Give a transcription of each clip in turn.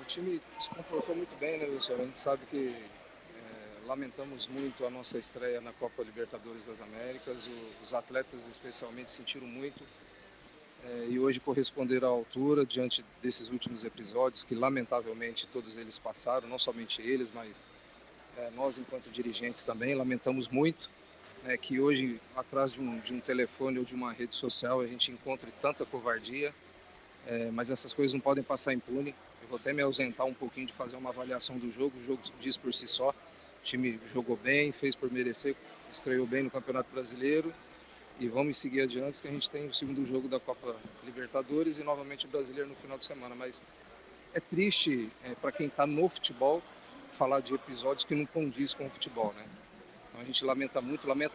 O time se comportou muito bem, né, Wilson? A gente sabe que lamentamos muito a nossa estreia na Copa Libertadores das Américas. Os atletas especialmente sentiram muito e hoje corresponderam à altura diante desses últimos episódios que lamentavelmente todos eles passaram, não somente eles, mas nós enquanto dirigentes também lamentamos muito que hoje atrás de um telefone ou de uma rede social a gente encontre tanta covardia, mas essas coisas não podem passar impune. Eu vou até me ausentar um pouquinho de fazer uma avaliação do jogo. O jogo diz por si só. O time jogou bem, fez por merecer, estreou bem no Campeonato Brasileiro e vamos seguir adiante que a gente tem o segundo jogo da Copa Libertadores e novamente o Brasileiro no final de semana. Mas é triste para quem está no futebol falar de episódios que não condiz com o futebol, né? Então a gente lamenta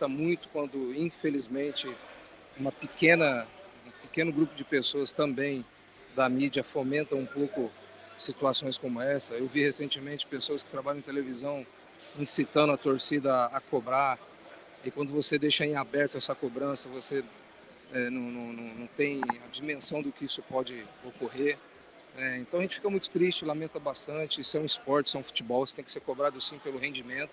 muito quando infelizmente um pequeno grupo de pessoas também da mídia fomenta um pouco situações como essa. Eu vi recentemente pessoas que trabalham em televisão incitando a torcida a cobrar, e quando você deixa em aberto essa cobrança, você não tem a dimensão do que isso pode ocorrer. Então a gente fica muito triste, lamenta bastante. Isso é um esporte, isso é um futebol, você tem que ser cobrado sim pelo rendimento.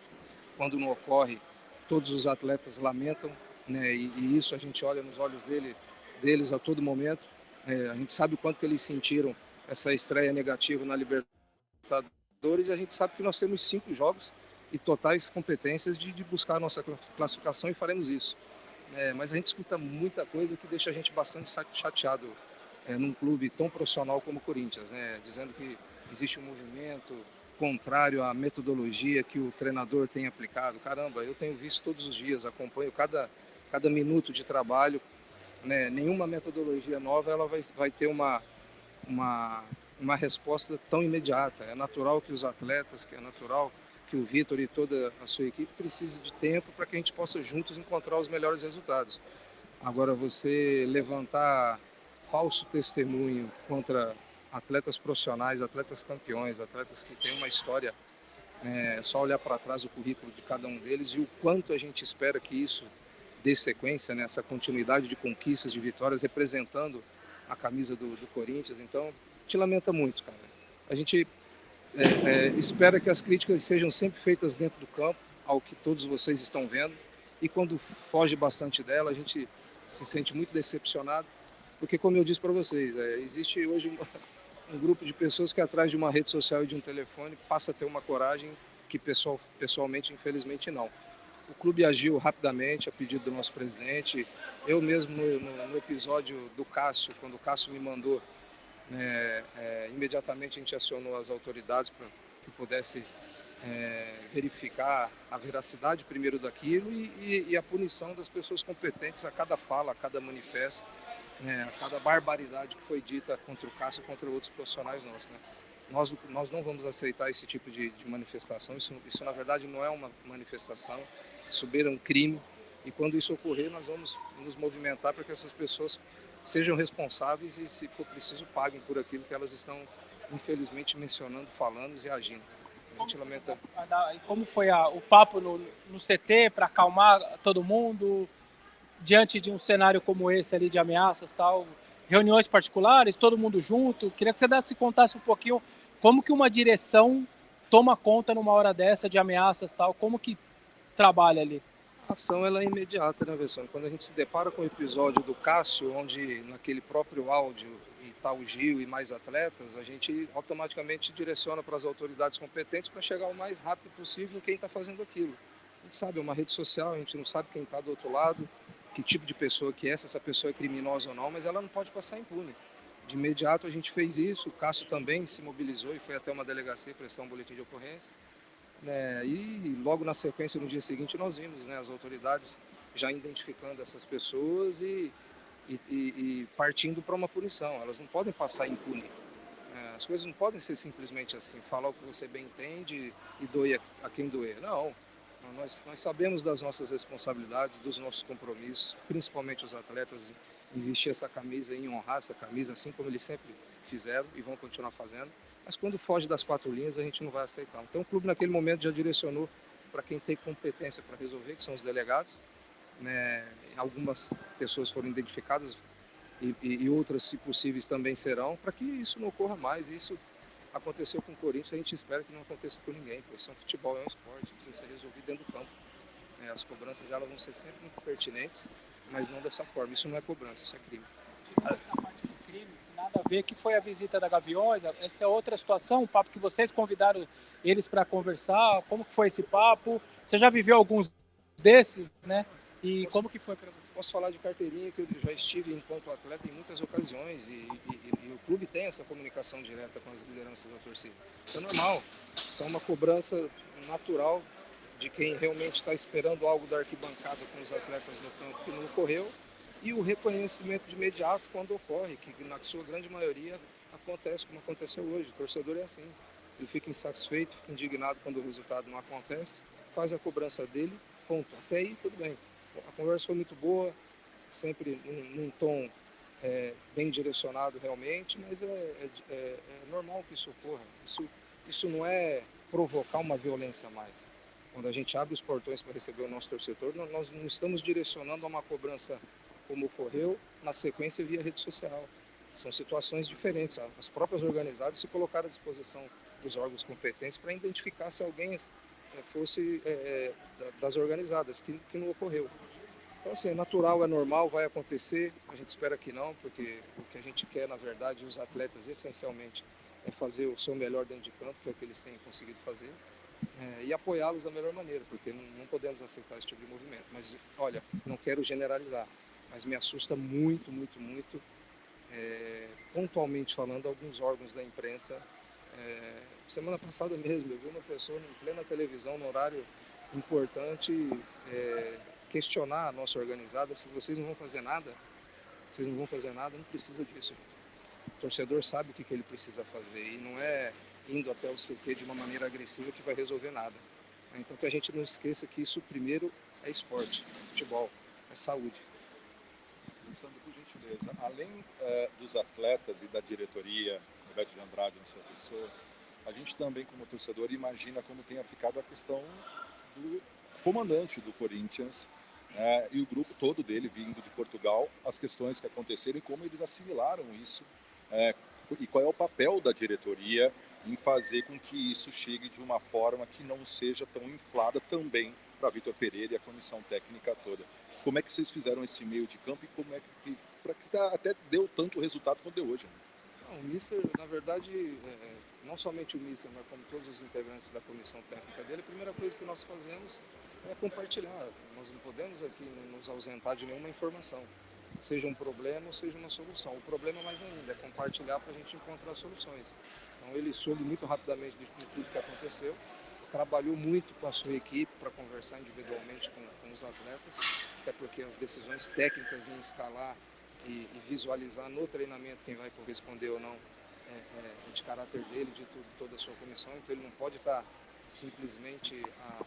Quando não ocorre, todos os atletas lamentam, né? E isso a gente olha nos olhos deles a todo momento. A gente sabe o quanto que eles sentiram essa estreia negativa na Libertadores, e a gente sabe que nós temos 5 jogos e totais competências de buscar a nossa classificação, e faremos isso. Mas a gente escuta muita coisa que deixa a gente bastante chateado num clube tão profissional como o Corinthians, né? Dizendo que existe um movimento contrário à metodologia que o treinador tem aplicado. Caramba, eu tenho visto todos os dias, acompanho cada minuto de trabalho, né? Nenhuma metodologia nova ela vai ter uma, uma resposta tão imediata. É natural que os atletas, que é natural que o Vitor e toda a sua equipe precise de tempo para que a gente possa juntos encontrar os melhores resultados. Agora, você levantar falso testemunho contra atletas profissionais, atletas campeões, atletas que têm uma história, é só olhar para trás o currículo de cada um deles e o quanto a gente espera que isso dê sequência nessa continuidade de conquistas, de vitórias, representando a camisa do Corinthians. Então, te lamenta muito, cara. A gente espera que as críticas sejam sempre feitas dentro do campo, ao que todos vocês estão vendo, e quando foge bastante dela, a gente se sente muito decepcionado, porque, como eu disse para vocês, existe hoje um grupo de pessoas que atrás de uma rede social e de um telefone passa a ter uma coragem que pessoalmente, infelizmente, não. O clube agiu rapidamente a pedido do nosso presidente. Eu mesmo, no episódio do Cássio, quando o Cássio me mandou, imediatamente a gente acionou as autoridades para que pudesse verificar a veracidade primeiro daquilo e a punição das pessoas competentes a cada fala, a cada manifesto, a cada barbaridade que foi dita contra o Cássio e contra outros profissionais nossos, né? Nós não vamos aceitar esse tipo de manifestação. Isso na verdade não é uma manifestação, isso beira um crime, e quando isso ocorrer nós vamos nos movimentar para que essas pessoas sejam responsáveis e, se for preciso, paguem por aquilo que elas estão infelizmente mencionando, falando e agindo. A gente lamenta. Como foi o papo no CT para acalmar todo mundo diante de um cenário como esse ali de ameaças, tal? Reuniões particulares, todo mundo junto. Queria que você contasse um pouquinho como que uma direção toma conta numa hora dessa de ameaças, tal, como que trabalha ali. A ação ela é imediata, né, Vessone? Quando a gente se depara com o episódio do Cássio, onde naquele próprio áudio está o Gil e mais atletas, a gente automaticamente direciona para as autoridades competentes para chegar o mais rápido possível em quem está fazendo aquilo. A gente sabe, é uma rede social, a gente não sabe quem está do outro lado, que tipo de pessoa que é, se essa pessoa é criminosa ou não, mas ela não pode passar impune. De imediato a gente fez isso, o Cássio também se mobilizou e foi até uma delegacia prestar um boletim de ocorrência. E logo na sequência, no dia seguinte, nós vimos, né, as autoridades já identificando essas pessoas e partindo para uma punição. Elas não podem passar impune. As coisas não podem ser simplesmente assim, falar o que você bem entende e doer a quem doer. Não, nós sabemos das nossas responsabilidades, dos nossos compromissos, principalmente os atletas, em vestir essa camisa, em honrar essa camisa, assim como eles sempre fizeram e vão continuar fazendo. Mas quando foge das 4 linhas, a gente não vai aceitar. Então o clube naquele momento já direcionou para quem tem competência para resolver, que são os delegados. Algumas pessoas foram identificadas e outras, se possíveis, também serão, para que isso não ocorra mais. Isso aconteceu com o Corinthians, a gente espera que não aconteça com ninguém, pois são futebol, é um esporte, precisa ser resolvido dentro do campo. As cobranças elas vão ser sempre muito pertinentes, mas não dessa forma. Isso não é cobrança, isso é crime. Essa parte do crime, nada a ver, que foi a visita da Gaviões, essa é outra situação, um papo que vocês convidaram eles para conversar, como que foi esse papo? Você já viveu alguns desses, né? E como que foi para você? Posso falar de carteirinha, que eu já estive enquanto atleta em muitas ocasiões e o clube tem essa comunicação direta com as lideranças da torcida. Isso é normal, isso é uma cobrança natural de quem realmente está esperando algo da arquibancada com os atletas no campo que não ocorreu, e o reconhecimento de imediato quando ocorre, que na sua grande maioria acontece como aconteceu hoje. O torcedor é assim, ele fica insatisfeito, fica indignado quando o resultado não acontece, faz a cobrança dele, ponto. Até aí tudo bem. A conversa foi muito boa, sempre num tom bem direcionado realmente, mas é normal que isso ocorra. Isso não é provocar uma violência a mais. Quando a gente abre os portões para receber o nosso torcedor, nós não estamos direcionando a uma cobrança como ocorreu na sequência via rede social. São situações diferentes. As próprias organizadas se colocaram à disposição dos órgãos competentes para identificar se alguém fosse das organizadas, que não ocorreu. Então, assim, é natural, é normal, vai acontecer, a gente espera que não, porque o que a gente quer, na verdade, os atletas, essencialmente, é fazer o seu melhor dentro de campo, que é o que eles têm conseguido fazer, e apoiá-los da melhor maneira, porque não podemos aceitar esse tipo de movimento. Mas, olha, não quero generalizar, mas me assusta muito, muito, muito, pontualmente falando, alguns órgãos da imprensa. Semana passada mesmo, eu vi uma pessoa em plena televisão, no horário importante, questionar a nossa organizada, se vocês não vão fazer nada, não precisa disso. O torcedor sabe o que ele precisa fazer e não é indo até o CT de uma maneira agressiva que vai resolver nada. Então que a gente não esqueça que isso primeiro é esporte, é futebol, é saúde. Pensando por gentileza, além dos atletas e da diretoria, Roberto de Andrade na sua pessoa, a gente também como torcedor imagina como tenha ficado a questão do comandante do Corinthians, e o grupo todo dele vindo de Portugal, as questões que aconteceram e como eles assimilaram isso, e qual é o papel da diretoria em fazer com que isso chegue de uma forma que não seja tão inflada também para Vitor Pereira e a comissão técnica toda. Como é que vocês fizeram esse meio de campo e como é que até deu tanto resultado quanto deu hoje? Né? Não, o Mister, na verdade, não somente o Mister, mas como todos os integrantes da comissão técnica dele, a primeira coisa que nós fazemos é compartilhar. Nós não podemos aqui nos ausentar de nenhuma informação, seja um problema ou seja uma solução. O problema mais ainda é compartilhar para a gente encontrar soluções. Então ele soube muito rapidamente de tudo que aconteceu, trabalhou muito com a sua equipe para conversar individualmente com os atletas, até porque as decisões técnicas em escalar e visualizar no treinamento quem vai corresponder ou não de caráter dele, de toda a sua comissão, então ele não pode estar simplesmente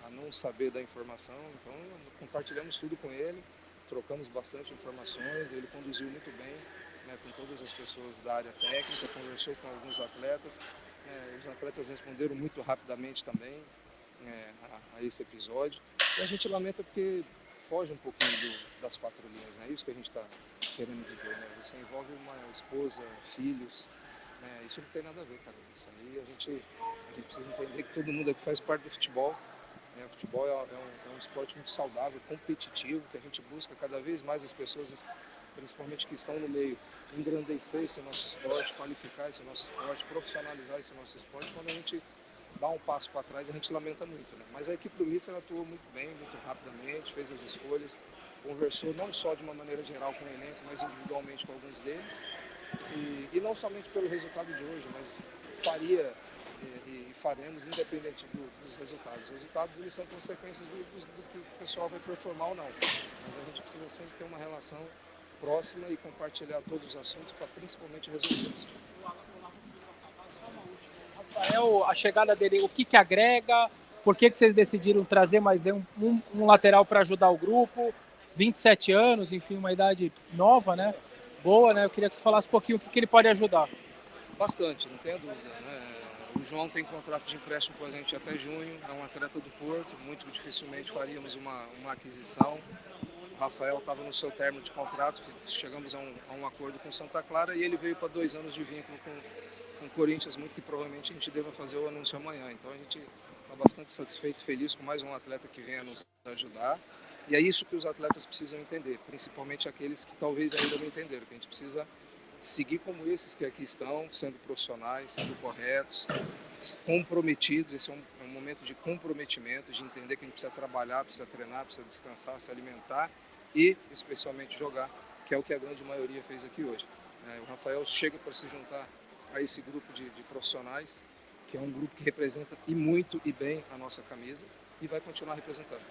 a não saber da informação. Então compartilhamos tudo com ele, trocamos bastante informações, ele conduziu muito bem, com todas as pessoas da área técnica, conversou com alguns atletas, os atletas responderam muito rapidamente também a esse episódio, e a gente lamenta porque foge um pouquinho das quatro linhas, é isso que a gente está querendo dizer, né? Você envolve uma esposa, filhos, isso não tem nada a ver, cara. Isso aí a gente precisa entender que todo mundo aqui faz parte do futebol. O futebol é um esporte muito saudável, competitivo, que a gente busca cada vez mais as pessoas, principalmente que estão no meio, engrandecer esse nosso esporte, qualificar esse nosso esporte, profissionalizar esse nosso esporte. Quando a gente dá um passo para trás, a gente lamenta muito, né? Mas a equipe do Mister atuou muito bem, muito rapidamente, fez as escolhas, conversou não só de uma maneira geral com o elenco, mas individualmente com alguns deles, e não somente pelo resultado de hoje, mas faria e faremos independente dos resultados. Os resultados eles são consequências do que o pessoal vai performar ou não, mas a gente precisa sempre ter uma relação próxima e compartilhar todos os assuntos para principalmente resolvê-los. Rafael, a chegada dele, o que agrega? Por que vocês decidiram trazer mais um lateral para ajudar o grupo? 27 anos, enfim, uma idade nova, né? Boa, né? Eu queria que você falasse um pouquinho o que ele pode ajudar. Bastante, não tenha dúvida, né? O João tem contrato de empréstimo com a gente até junho, é um atleta do Porto, muito dificilmente faríamos uma aquisição. O Rafael estava no seu término de contrato, chegamos a um acordo com Santa Clara e ele veio para 2 anos de vínculo com o Corinthians muito, que provavelmente a gente deva fazer o anúncio amanhã. Então a gente está bastante satisfeito, feliz com mais um atleta que venha nos ajudar. E é isso que os atletas precisam entender, principalmente aqueles que talvez ainda não entenderam, que a gente precisa seguir como esses que aqui estão, sendo profissionais, sendo corretos, comprometidos. Esse é um momento de comprometimento, de entender que a gente precisa trabalhar, precisa treinar, precisa descansar, se alimentar e especialmente jogar, que é o que a grande maioria fez aqui hoje. O Rafael chega para se juntar a esse grupo de profissionais, que é um grupo que representa e muito e bem a nossa camisa, e vai continuar representando.